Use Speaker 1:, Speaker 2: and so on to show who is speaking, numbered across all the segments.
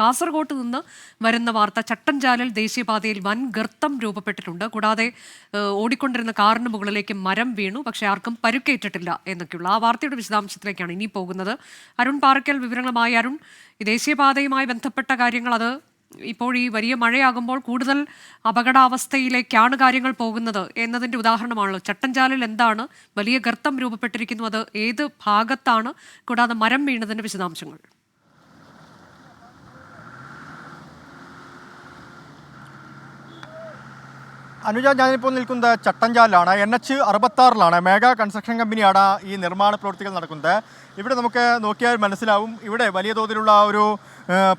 Speaker 1: കാസർഗോട്ട് നിന്ന് വരുന്ന വാർത്ത, ചട്ടഞ്ചാലിൽ ദേശീയപാതയിൽ വൻ ഗർത്തം രൂപപ്പെട്ടിട്ടുണ്ട്. കൂടാതെ ഓടിക്കൊണ്ടിരുന്ന കാറിന് മുകളിലേക്ക് മരം വീണു, പക്ഷേ ആർക്കും പരുക്കേറ്റിട്ടില്ല എന്നൊക്കെയുള്ള ആ വാർത്തയുടെ വിശദാംശത്തിലേക്കാണ് ഇനി പോകുന്നത്. അരുൺ പാറയ്ക്കൽ വിവരങ്ങളുമായി. അരുൺ, ഈ ദേശീയപാതയുമായി ബന്ധപ്പെട്ട കാര്യങ്ങൾ, അത് ഇപ്പോൾ ഈ വലിയ മഴയാകുമ്പോൾ കൂടുതൽ അപകടാവസ്ഥയിലേക്കാണ് കാര്യങ്ങൾ പോകുന്നത് എന്നതിൻ്റെ ഉദാഹരണമാണല്ലോ. ചട്ടഞ്ചാലിൽ എന്താണ് വലിയ ഗർത്തം രൂപപ്പെട്ടിരിക്കുന്നു, അത് ഏത് ഭാഗത്താണ്, കൂടാതെ മരം വീണതിൻ്റെ വിശദാംശങ്ങൾ?
Speaker 2: അനുജ, ഞാനിപ്പോൾ നിൽക്കുന്നത് ചട്ടഞ്ചാലിലാണ്. NH-66 മേഗാ കൺസ്ട്രക്ഷൻ കമ്പനിയാണ് ഈ നിർമ്മാണ പ്രവൃത്തികൾ നടക്കുന്നത്. ഇവിടെ നമുക്ക് നോക്കിയാൽ മനസ്സിലാവും, ഇവിടെ വലിയ തോതിലുള്ള ഒരു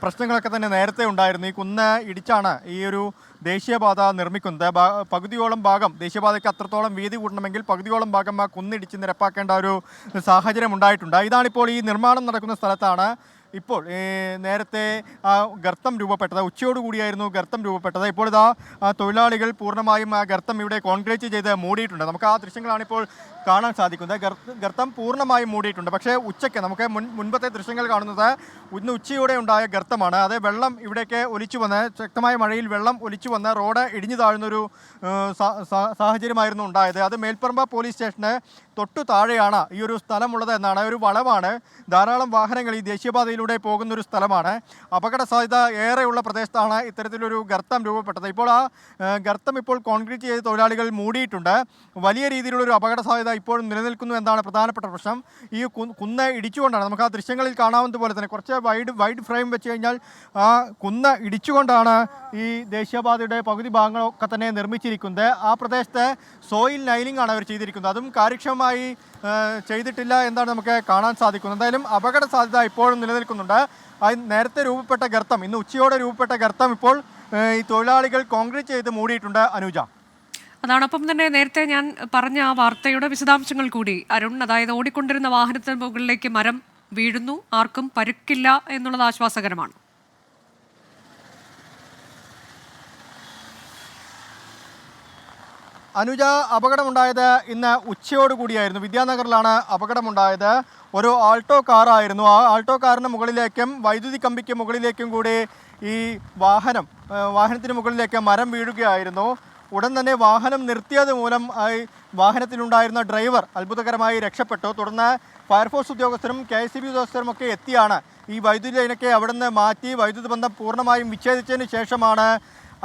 Speaker 2: പ്രശ്നങ്ങളൊക്കെ തന്നെ നേരത്തെ ഉണ്ടായിരുന്നു. ഈ കുന്ന് ഇടിച്ചാണ് ഈ ഒരു ദേശീയപാത നിർമ്മിക്കുന്നത്. പകുതിയോളം ഭാഗം, ദേശീയപാതയ്ക്ക് അത്രത്തോളം വീതി കൂട്ടണമെങ്കിൽ പകുതിയോളം ഭാഗം ആ കുന്നിടിച്ച് നിരപ്പാക്കേണ്ട ഒരു സാഹചര്യം ഉണ്ടായിട്ടുണ്ട്. ഇതാണിപ്പോൾ ഈ നിർമ്മാണം നടക്കുന്ന സ്ഥലത്താണ് ഇപ്പോൾ നേരത്തെ ആ ഗർത്തം രൂപപ്പെട്ടത്. ഉച്ചയോടുകൂടിയായിരുന്നു ഗർത്തം രൂപപ്പെട്ടത്. ഇപ്പോൾ ഇതാ തൊഴിലാളികൾ പൂർണ്ണമായും ആ ഗർത്തം ഇവിടെ കോൺക്രീറ്റ് ചെയ്ത് മൂടിയിട്ടുണ്ട്. നമുക്ക് ആ ദൃശ്യങ്ങളാണ് ഇപ്പോൾ കാണാൻ സാധിക്കുന്നത്. ഗർത്തം പൂർണ്ണമായും മൂടിയിട്ടുണ്ട്. പക്ഷേ ഉച്ചയ്ക്ക് നമുക്ക് മുൻപത്തെ ദൃശ്യങ്ങൾ കാണുന്നത് ഇന്ന് ഉച്ചയോടെ ഉണ്ടായ ഗർത്തമാണ്. അത് വെള്ളം ഇവിടേക്ക് ഒലിച്ചു വന്ന്, ശക്തമായ മഴയിൽ വെള്ളം ഒലിച്ചു വന്ന് റോഡ് ഇടിഞ്ഞു താഴുന്നൊരു സാഹചര്യമായിരുന്നു ഉണ്ടായത്. അത് മേൽപ്പറമ്പ പോലീസ് സ്റ്റേഷന് തൊട്ടു താഴെയാണ് ഈ ഒരു സ്ഥലമുള്ളത് എന്നാണ്. ഒരു വളവാണ്, ധാരാളം വാഹനങ്ങൾ ഈ ദേശീയപാതയിലൂടെ പോകുന്നൊരു സ്ഥലമാണ്. അപകട സാധ്യത ഏറെയുള്ള പ്രദേശത്താണ് ഇത്തരത്തിലൊരു ഗർത്തം രൂപപ്പെട്ടത്. ഇപ്പോൾ ആ ഗർത്തം ഇപ്പോൾ കോൺക്രീറ്റ് ചെയ്ത് തൊഴിലാളികൾ മൂടിയിട്ടുണ്ട്. വലിയ രീതിയിലുള്ളൊരു അപകട സാധ്യത ഇപ്പോഴും നിലനിൽക്കുന്നു എന്നാണ് പ്രധാനപ്പെട്ട പ്രശ്നം. ഈ കുന്ന് ഇടിച്ചുകൊണ്ടാണ്, നമുക്ക് ആ ദൃശ്യങ്ങളിൽ കാണാവുന്നത് പോലെ തന്നെ കുറച്ച് വൈഡ് ഫ്രെയിം വെച്ച് കഴിഞ്ഞാൽ ആ കുന്ന് ഇടിച്ചുകൊണ്ടാണ് ഈ ദേശീയപാതയുടെ പകുതി ഭാഗങ്ങളൊക്കെ തന്നെ നിർമ്മിച്ചിരിക്കുന്നത്. ആ പ്രദേശത്ത് സോയിൽ ലൈനിങ് ആണ് അവർ ചെയ്തിരിക്കുന്നത്. അതും കാര്യക്ഷമമായി ചെയ്തിട്ടില്ല എന്നാണ് നമുക്ക് കാണാൻ സാധിക്കുന്നത്. എന്തായാലും അപകട സാധ്യത ഇപ്പോഴും നിലനിൽക്കുന്നുണ്ട്. നേരത്തെ രൂപപ്പെട്ട ഗർത്തം, ഇന്ന് ഉച്ചയോടെ രൂപപ്പെട്ട ഗർത്തം ഇപ്പോൾ ഈ തൊഴിലാളികൾ കോൺക്രീറ്റ് ചെയ്ത് മൂടിയിട്ടുണ്ട്. അനുജ,
Speaker 1: അതാണൊപ്പം തന്നെ നേരത്തെ ഞാൻ പറഞ്ഞ ആ വാർത്തയുടെ വിശദാംശങ്ങൾ കൂടി അരുൺ. അതായത് ഓടിക്കൊണ്ടിരുന്ന വാഹനത്തിന് മുകളിലേക്ക് മരം വീഴുന്നു, ആർക്കും പരുക്കില്ല എന്നുള്ളത് ആശ്വാസകരമാണ്.
Speaker 2: അനുജ, അപകടമുണ്ടായത് ഇന്ന് ഉച്ചയോടുകൂടിയായിരുന്നു. വിദ്യാനഗറിലാണ് അപകടമുണ്ടായത്. ഒരു ആൾട്ടോ കാറായിരുന്നു. ആ ആൾട്ടോ കാറിന് മുകളിലേക്കും വൈദ്യുതി കമ്പിക്ക് മുകളിലേക്കും കൂടി ഈ വാഹനത്തിന് മുകളിലേക്ക് മരം വീഴുകയായിരുന്നു. ഉടൻ തന്നെ വാഹനം നിർത്തിയത് മൂലം വാഹനത്തിലുണ്ടായിരുന്ന ഡ്രൈവർ അത്ഭുതകരമായി രക്ഷപ്പെട്ടു. തുടർന്ന് ഫയർഫോഴ്സ് ഉദ്യോഗസ്ഥരും KSEB ഉദ്യോഗസ്ഥരും ഒക്കെ എത്തിയാണ് ഈ വൈദ്യുതി ലൈനൊക്കെ അവിടെ നിന്ന് മാറ്റി വൈദ്യുതി ബന്ധം പൂർണ്ണമായും വിച്ഛേദിച്ചതിന് ശേഷമാണ്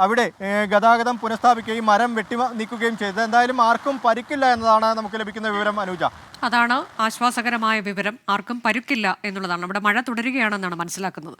Speaker 2: അവിടെ ഗതാഗതം പുനഃസ്ഥാപിക്കുകയും മരം വെട്ടി നീക്കുകയും ചെയ്തത്. എന്തായാലും ആർക്കും പരിക്കില്ല എന്നതാണ് നമുക്ക് ലഭിക്കുന്ന വിവരം. അനുജ,
Speaker 1: അതാണ് ആശ്വാസകരമായ വിവരം, ആർക്കും പരുക്കില്ല എന്നുള്ളതാണ്. അവിടെ മഴ തുടരുകയാണെന്നാണ് മനസ്സിലാക്കുന്നത്.